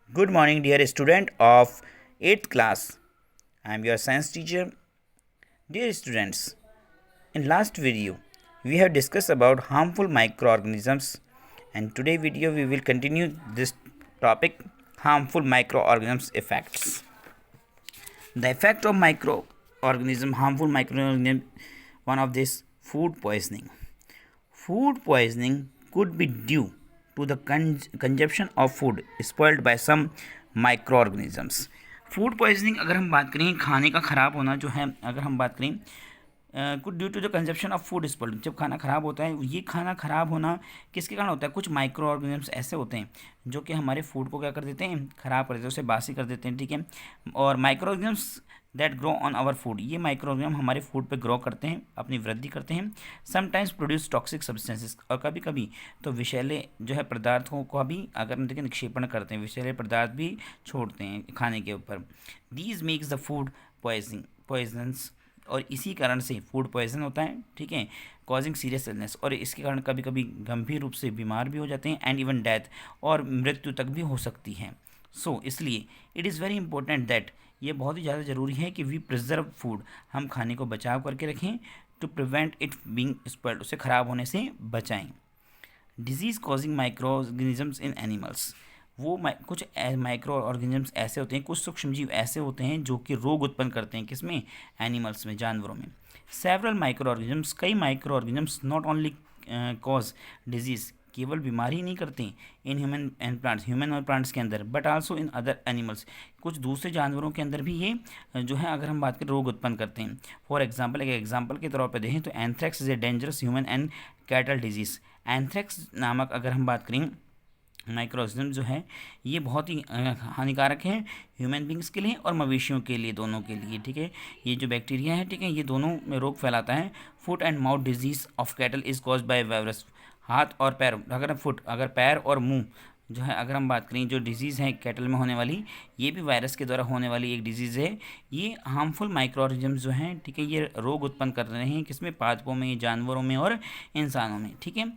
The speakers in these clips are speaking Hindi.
Good morning, dear student of 8th class. I am your science teacher. Dear students, in last video we have discussed about harmful microorganisms, and today video we will continue this topic, harmful microorganisms effects. The effect of harmful microorganism, one of this food poisoning. Food poisoning could be due to the consumption of food spoiled by some microorganisms. Food poisoning अगर हम बात करें, खाने का ख़राब होना जो है, अगर हम बात करें कुछ due to the consumption of food spoiled, जब खाना ख़राब होता है, ये खाना ख़राब होना किसके कारण होता है? कुछ माइक्रो ऑर्गेनिजम्स ऐसे होते हैं जो कि हमारे फूड को क्या कर देते हैं, ख़राब कर देते हैं, उसे बासी कर देते हैं, ठीक है। और micro organisms that grow on our food, ये माइक्रो ऑर्गेनिज्म हमारे फूड पे ग्रो करते हैं, अपनी वृद्धि करते हैं। समटाइम्स प्रोड्यूस टॉक्सिक सब्सटेंसेस, और कभी कभी तो विषैले जो है पदार्थों को भी अगर हम देखें निक्षेपण करते हैं, विषैले पदार्थ भी छोड़ते हैं खाने के ऊपर। These makes the food poisonous, और इसी कारण से फूड पॉइजन होता है, ठीक है, कॉजिंग सीरियस इलनेस, और इसके कारण कभी कभी गंभीर रूप से बीमार भी हो जाते हैं, एंड इवन डेथ, और मृत्यु तक भी हो सकती है। सो इसलिए it is very important that, ये बहुत ही ज़्यादा ज़रूरी है कि वी प्रिजर्व फूड, हम खाने को बचाव करके रखें, to prevent it being spoiled, उसे ख़राब होने से बचाएं। Disease causing micro organisms in animals, वो कुछ माइक्रो ऑर्गेनिजम्स ऐसे होते हैं, कुछ सूक्ष्मजीव ऐसे होते हैं जो कि रोग उत्पन्न करते हैं, किसमें? एनिमल्स में, जानवरों में। सेवरल माइक्रो ऑर्गेनिजम्स, कई micro organisms not only cause disease, केवल बीमारी नहीं करते in human and plants, human और प्लांट्स के अंदर, but also in other animals, कुछ दूसरे जानवरों के अंदर भी ये जो है अगर हम बात करें रोग उत्पन्न करते हैं। फॉर एग्जांपल, एक एग्जांपल के तौर पर देखें तो anthrax is a dangerous human and cattle disease. Anthrax नामक अगर हम बात करें माइक्रोऑर्गेनिज्म जो है, ये बहुत ही हानिकारक है ह्यूमन बींग्स के लिए और मवेशियों के लिए, दोनों के लिए, ठीक है। ये जो बैक्टीरिया है, ठीक है, ये दोनों में रोग फैलाता है। Foot and mouth disease of cattle is cause by virus, हाथ और पैर, अगर पैर और मुंह जो है अगर हम बात करें, जो डिजीज़ है कैटल में होने वाली, ये भी वायरस के द्वारा होने वाली एक डिजीज़ है। ये हार्मफुल माइक्रो ऑर्गेनिजम्स जो हैं, ठीक है, ये रोग उत्पन्न कर रहे हैं, किसमें? पादपों में, जानवरों में और इंसानों में, ठीक है।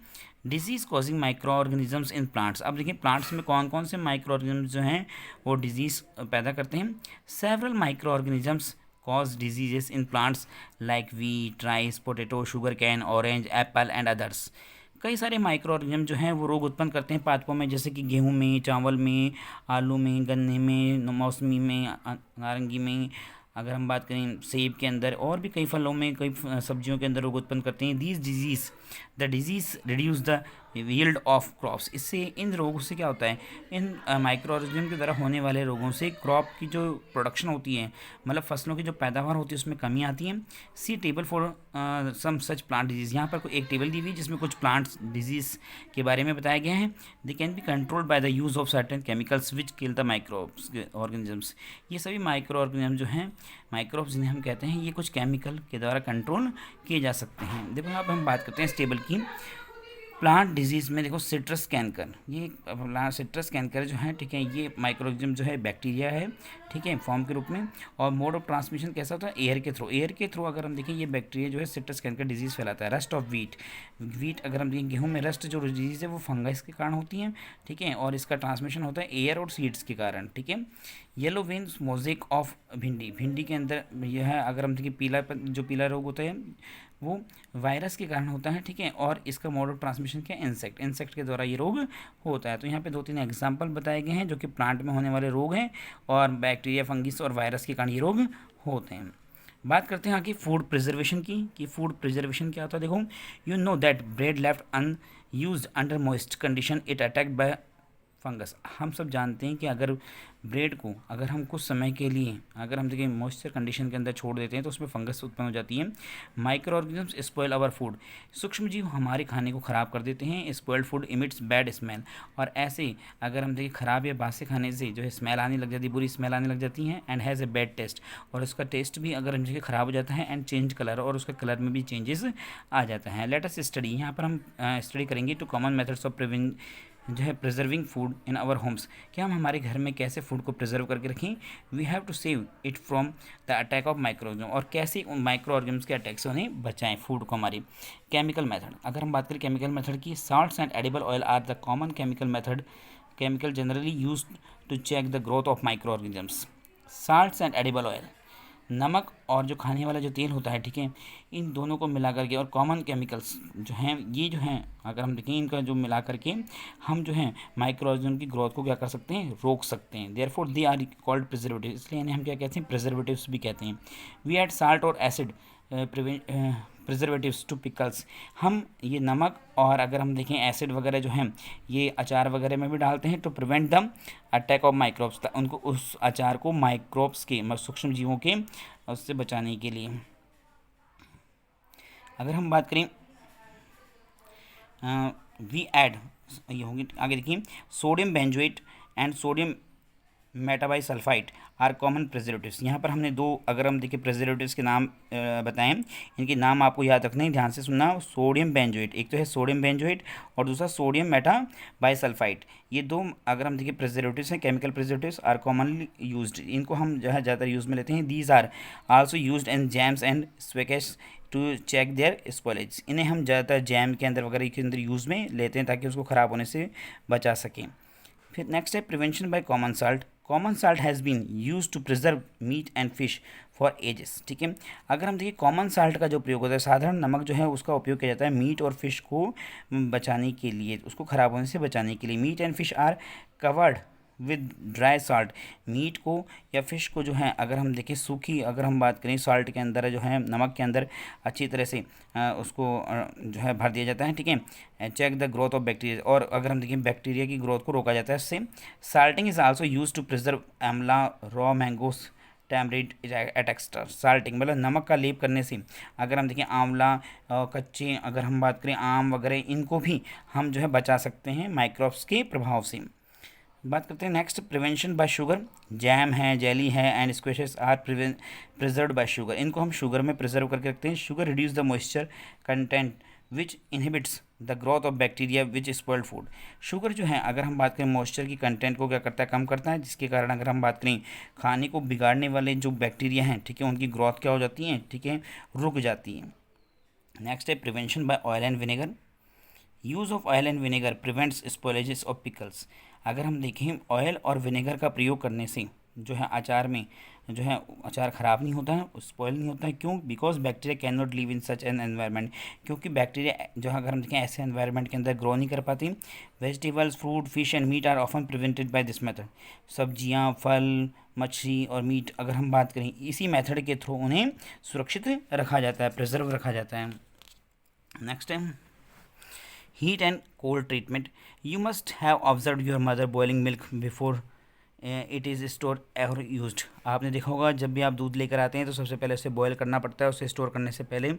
Disease causing micro organisms in plants, अब देखिए प्लांट्स में कौन कौन से माइक्रो ऑर्गेनिजम्स जो हैं वो डिजीज़ पैदा करते हैं। Several micro organisms cause diseases in plants like wheat, rice, potato, sugar cane, orange, Apple and others. कई सारे माइक्रो ऑर्गेनिज्म जो हैं वो रोग उत्पन्न करते हैं पादपों में, जैसे कि गेहूं में, चावल में, आलू में, गन्ने में, मौसमी में, नारंगी में, अगर हम बात करें सेब के अंदर, और भी कई फलों में, कई सब्जियों के अंदर रोग उत्पन्न करते हैं। These disease, the disease reduce the yield of crops, इससे इन रोगों से क्या होता है, इन माइक्रो ऑर्गेनिज्म के द्वारा होने वाले रोगों से क्रॉप की जो प्रोडक्शन होती है, मतलब फसलों की जो पैदावार होती है, उसमें कमी आती है। See table for some such plant diseases, यहाँ पर एक टेबल दी हुई जिसमें कुछ प्लांट्स डिजीज़ के बारे में बताया गया है। They can be controlled by the use of certain chemicals which kill the microbes organisms, ये सभी माइक्रो ऑर्गेनिज्म जो हैं, माइक्रोब्स जिन्हें हम कहते हैं, ये कुछ केमिकल के द्वारा कंट्रोल किए जा सकते हैं। देखो यहाँ पर हम बात करते हैं इस टेबल की। प्लांट डिजीज़ में देखो सिट्रस कैंकर, ये सिट्रस कैंकर जो है, ठीक है, ये माइक्रोऑर्गेनिज्म जो है बैक्टीरिया है, ठीक है, फॉर्म के रूप में। और मोड ऑफ ट्रांसमिशन कैसा होता है? एयर के थ्रू, एयर के थ्रू अगर हम देखें ये बैक्टीरिया जो है सिट्रस कैंकर डिजीज़ फैलाता है। रस्ट ऑफ वीट अगर हम देखें गेहूँ में रस्ट जो डिजीज़ है वो फंगस के कारण होती है, ठीक है, और इसका ट्रांसमिशन होता है एयर और सीड्स के कारण, ठीक है। येलो वेन्स मोजेक ऑफ भिंडी के अंदर यह है अगर हम देखें जो पीला रोग होता है वो वायरस के कारण होता है, ठीक है, और इसका मोड ऑफ ट्रांसमिशन क्या? इंसेक्ट के द्वारा ये रोग होता है। तो यहाँ पे 2-3 एग्जांपल बताए गए हैं जो कि प्लांट में होने वाले रोग हैं, और बैक्टीरिया, फंगिस और वायरस के कारण ये रोग होते हैं। बात करते हैं आगे फूड प्रिजर्वेशन की, कि फूड प्रिजर्वेशन क्या होता है। देखो, you know that bread left unused under moist condition it attacked by fungus, हम सब जानते हैं कि अगर ब्रेड को अगर हम कुछ समय के लिए अगर हम देखें मॉइस्चर कंडीशन के अंदर छोड़ देते हैं तो उसमें फंगस उत्पन्न हो जाती है। Micro organisms spoil our food, सूक्ष्मजीव हमारे खाने को ख़राब कर देते हैं। Spoiled food emits bad smell, और ऐसे अगर हम देखें ख़राब या बासी खाने से जो है स्मेल आने लग जाती है, बुरी स्मेल आने लग जाती है। And has a bad taste, और उसका टेस्ट भी अगर हम देखें ख़राब हो जाता है। एंड चेंज कलर, और उसका कलर में भी चेंजेस आ जाता है। लेट अस स्टडी, यहाँ पर हम स्टडी करेंगे टू कॉमन मेथड्स ऑफ जो है preserving food in our homes, कि हम हमारे घर में कैसे फूड को प्रिजर्व करके रखें। We have to save it from the attack of microorganism, और कैसे उन माइक्रो ऑर्गेनिज्म के अटैक से उन्हें बचाएं फूड को हमारी। केमिकल मेथड, अगर हम बात करें केमिकल मेथड की, salts and edible oil are the common chemical method chemical generally used to check the growth of microorganisms. Salts and edible oil, नमक और जो खाने वाला जो तेल होता है, ठीक है, इन दोनों को मिला करके और कॉमन केमिकल्स जो हैं, ये जो हैं अगर हम देखें इनका जो मिला करके हम जो है माइक्रोऑर्गेनिज्म की ग्रोथ को क्या कर सकते हैं, रोक सकते हैं. Therefore they are called preservative, इसलिए इन्हें हम क्या कहते हैं, प्रिजर्वेटिव्स भी कहते हैं. वी ऐड साल्ट और एसिड प्रिजर्वेटिव्स टू पिकल्स, हम ये नमक और अगर हम देखें एसिड वगैरह जो हैं ये अचार वगैरह में भी डालते हैं to prevent the attack of microbes, उनको उस अचार को माइक्रोब्स के सूक्ष्म जीवों के उससे बचाने के लिए. अगर हम बात करें वी ऐड, ये होगी आगे देखिए, sodium benzoate and sodium metabisulphite are common preservatives. यहाँ पर हमने दो, अगर हम देखिए प्रिजर्वेटिव्स के नाम बताएं, इनके नाम आपको याद रखने हैं, ध्यान से सुनना. सोडियम बेंजोएट, एक तो है सोडियम बेंजोएट और दूसरा सोडियम मेटाबाइसल्फाइड. ये दो अगर हम देखिए प्रिजर्वेटिव्स हैं, chemical preservatives are commonly used, इनको हम जो है ज़्यादातर यूज़ में लेते हैं. These are also used in jams and squashes to check their spoilage, इन्हें हम ज़्यादातर जैम के अंदर वगैरह के अंदर यूज़ में लेते हैं ताकि उसको ख़राब होने से बचा सकें. फिर नेक्स्ट है prevention by common salt. Common salt has been use to preserve meat and fish for ages. ठीक है, अगर हम देखिए कॉमन साल्ट का जो प्रयोग होता है, साधारण नमक जो है उसका उपयोग किया जाता है मीट और फिश को बचाने के लिए, उसको ख़राब होने से बचाने के लिए. Meat and fish are covered with dry salt, meat को या फिश को जो है अगर हम देखें सूखी, अगर हम बात करें साल्ट के अंदर जो है नमक के अंदर अच्छी तरह से उसको जो है भर दिया जाता है. ठीक है, check the growth of bacteria, और अगर हम देखें बैक्टीरिया की ग्रोथ को रोका जाता है इससे. Salting is also use to preserve amla, raw mangoes, tamarind etcetera. Salting मतलब नमक का लेप करने से, अगर हम देखें आंवला, कच्चे अगर हम बात करें आम वगैरह, इनको भी हम जो है बचा सकते हैं माइक्रोब्स के प्रभाव से. बात करते हैं next prevention by sugar. Jam है, जेली है and squashes are preserved by sugar, इनको हम शुगर में प्रिजर्व करके रखते हैं. Sugar reduce the moisture content which inhibits the growth of bacteria which spoiled food. Sugar जो है अगर हम बात करें मॉइस्चर की कंटेंट को क्या करता है, कम करता है, जिसके कारण अगर हम बात करें खाने को बिगाड़ने वाले जो बैक्टीरिया हैं, ठीक है, उनकी ग्रोथ क्या हो जाती है, ठीक है, रुक जाती है. नेक्स्ट है prevention by oil and vinegar. Use of oil and vinegar prevents spoilages of pickles. अगर हम देखें ऑयल और विनेगर का प्रयोग करने से जो है अचार में जो है अचार ख़राब नहीं होता है, स्पॉइल नहीं होता है. क्यों? Because bacteria can not live in such an environment, क्योंकि बैक्टीरिया जो है अगर हम देखें ऐसे एनवायरनमेंट के अंदर ग्रो नहीं कर पाती. Vegetables, fruit, fish and meat are often prevented by this method. सब्जियां, फल, मछली और मीट अगर हम बात करें इसी मेथड के थ्रू उन्हें सुरक्षित रखा जाता है, प्रिजर्व रखा जाता है. नेक्स्ट है heat and cold treatment. You must have observed your mother boiling milk before it is stored or used. आपने देखा होगा जब भी आप दूध लेकर आते हैं तो सबसे पहले उसे बॉयल करना पड़ता है, उसे स्टोर करने से पहले.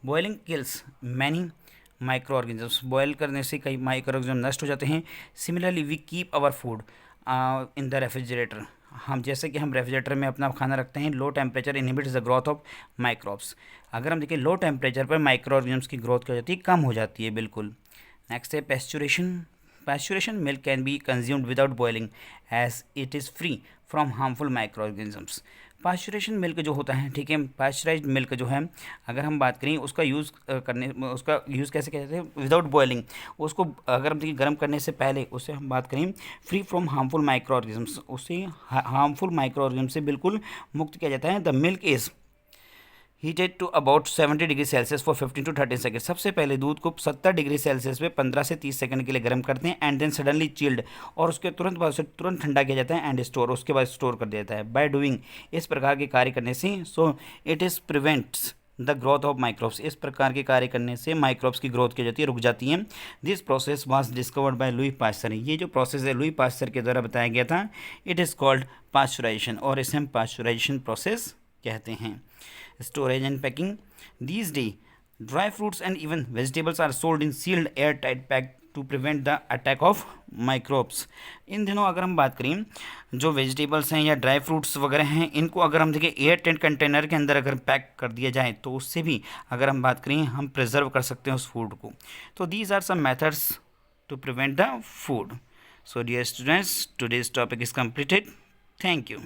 Boiling kills many micro organisms, boil करने से कई माइक्रो ऑर्गेनिज्म नष्ट हो जाते हैं. Similarly we keep our food in the refrigerator. हम जैसे कि हम रेफ्रिजरेटर में अपना खाना रखते हैं, low temperature inhibits the growth of microbes. अगर हम देखें लो टेम्परेचर पर माइक्रो ऑर्गेनिजम्स की ग्रोथ क्या हो जाती है, कम हो जाती है बिल्कुल. नेक्स्ट है pasteurisation. Pasteurisation milk can be consumed without boiling as it is free from harmful micro organisms. Pasteurisation milk जो होता है, ठीक है, पास्चराइज्ड मिल्क जो है अगर हम बात करें उसका यूज़ कैसे कहते हैं, विदाउट बॉइलिंग. उसको अगर हम देखिए गर्म करने से पहले उससे हम बात करें free from harmful micro organisms, उससे हार्मफुल माइक्रो ऑर्गेनिज्म से बिल्कुल मुक्त किया जाता है. The milk is heated to about 70 degree Celsius for 15 to 30 second. सबसे पहले दूध को 70 डिग्री सेल्सियस पे 15 से 30 सेकंड के लिए गर्म करते हैं. एंड देन सडनली चिल्ड, और उसके तुरंत बाद उसे तुरंत ठंडा किया जाता है. एंड स्टोर, उसके बाद स्टोर कर दिया जाता है. बाय डूइंग, इस प्रकार के कार्य करने से, so it is prevents the growth of microbes. इस प्रकार के कार्य करने से माइक्रोब्स की ग्रोथ की जाती है, रुक जाती है. This process was discovered by Louis Pasteur. ये जो प्रोसेस है लुई पास्चर के द्वारा बताया गया था. इट इज़ कॉल्ड पास्चुराइजेशन, और इसे हम पास्चुराइजेशन प्रोसेस कहते हैं. Storage and packing. These days, dry fruits and even vegetables are sold in sealed airtight pack to prevent the attack of microbes. इन दिनों अगर हम बात करें जो वेजिटेबल्स हैं या ड्राई फ्रूट्स वगैरह हैं, इनको अगर हम देखें एयर टाइट कंटेनर के अंदर अगर पैक कर दिया जाए तो उससे भी अगर हम बात करें हम प्रिजर्व कर सकते हैं उस फूड को. तो these are some methods to prevent the food. So dear students, today's topic is completed. Thank you.